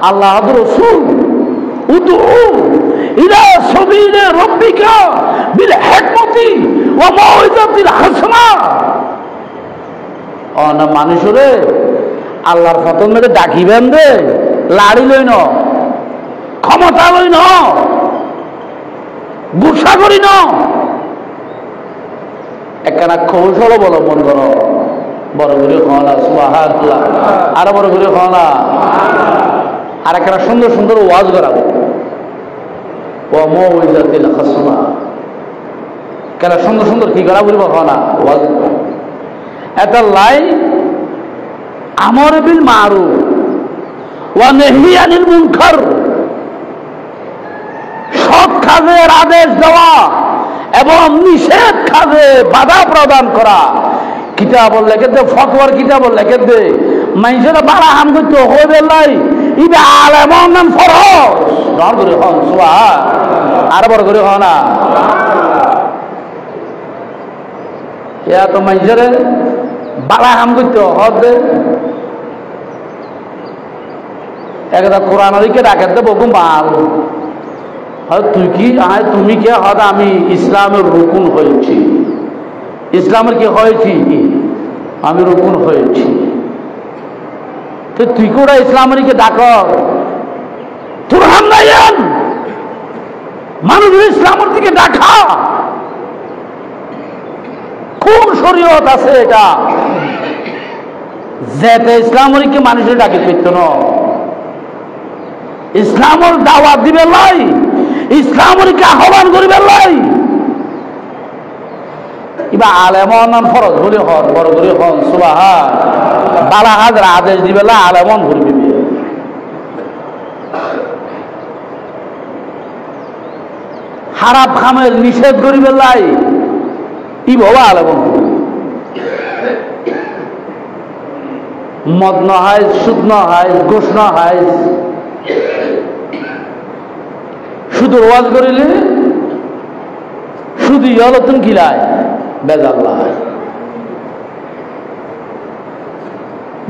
আল্লাহর রাসূল উদউ ইলা সাবিলি রাব্বিকা বিল হিকমতি ওয়া মাউইযাতিল হাসানা। না মানুষরে আল্লাহর ফতন মেরে ডাকিবেন দে, লাড়ি লই ন, ক্ষমতা লই ন, গুসা করি ন, একখানা কৌশল অবলম্বন করো। বড় করে খাওয়া সুবহানাল্লাহ, আরো বড় করে খাওয়া, আর একখানা সুন্দর সুন্দর ওয়াজ করাবো। ওয়া মাউইযাতিল হাসানা, কেন সুন্দর সুন্দর কি করা বলবো খাওয়া ওয়াজ। এটা লাই আমর বিল মারুফ ওয়া নাহি আনিল মুনকার, সৎ কাজের আদেশ দেওয়া এবং নিষেধ কাজে বাধা প্রদান করা। কিতাব লেখে দে, ফতোয়ার কিতাব লেখে দে, মানুষের বাড়া হাম করতে হইবে লাই ইবে আলেমন নাম ফরজ। বড় করে হন সুবহান, আর বড় করে হন না। ইয়া তো মানুষের বাড়া হাম করতে হবে। একটা কোরআন ওইকে ডাকে দেবো মাল, তুই কি আয় তুমি কে হয়তো আমি ইসলামের রুকুন হয়েছি। ইসলামের কি হয়েছি? আমি রুকুন হয়েছি। তো তুই কোরা ইসলামের কে ডাক তোর হামলাইন মানুষের ইসলামের দিকে ডাকা। কোন শরীয়ত আছে এটা যেতে ইসলামের কে মানুষের ডাকে পেত না? ইসলামের দাওয়াত দিবে লাই, ইসলামের কে আহ্বান করিবে লাই ইবা আলেমন ফরজ বলে হন, বড় করে হন সুবহান। বালা হাজার আদেশ দিবে লাই, আলেমন করবি। হারাম খামের নিষেধ করিবে লাই ই বাবা আলেমন। মদ ন হয়, সুদ ন হয়, ঘুষ ন হয়, শুধু ওয়াজ করিলে শুধু ইয়লতুন কিলায় বেজাল্লাহ।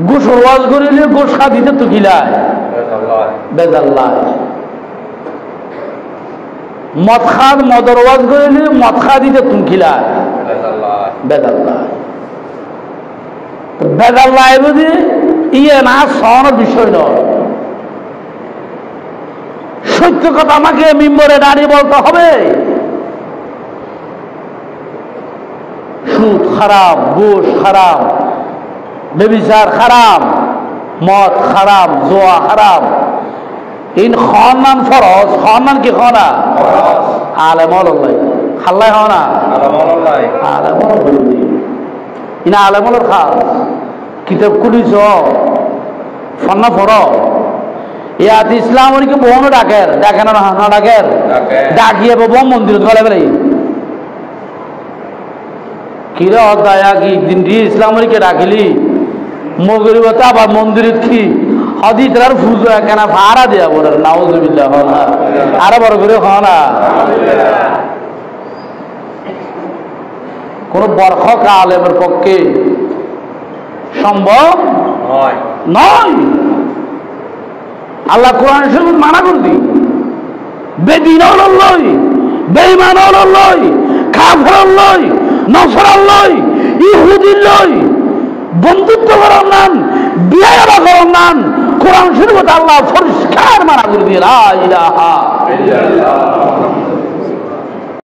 গোসর ওয়াজ করিলে গোস খা দিতে তো কিলায় বেজাল্লাহ। মদ খান মদর ওয়াজ করিলে মদ খা দিতে তুমি কিলায় বেজাল্লাহ। বেজাল্লাহ বুঝি ইয়ে না সহনের বিষয় নয়। সত্য কথা আমাকে মিম্বরে দাঁড়িয়ে বলতে হবে। সুদ খারাপ, ঘুষ খারাপ, ব্যভিচার খারাপ, মদ খারাপ, জোয়া খারাপ। ইন খান ফরজ, খান কি খানা আলেমল খাল্লাই হনা আলেমল ইনা আলেমলের খাস কিতাব খুলিছ ফন্না ফর ইয়াত ইসলামের কি বহু ডাকের ডাকে না না ডাকের ডাকিয়ে বহু মন্দির গলে বেলাই কিরে অদায়া কি দিন ইসলামের কে ডাকিলি মগরিবতা আবার মন্দিরের কি হদি তার ফুজো একখানা ভাড়া দেয়া বলে নাউজুবিল্লাহ হনা আরো বড় করে হনা। কোন বরখক আলেমের পক্ষে সম্ভব নয়। আল্লাহ কোরআন শরীফ মানা করদি বেদিন লই, বেঈমান লই, কাফের লই, নসরান লই, ইহুদি লই বন্ধুত্ব করার নাম, বিয়ে করার নাম কোরআন শরীফ আল্লাহ পরিষ্কার মানা করে দিয়ে লা ইলাহা ইল্লাল্লাহ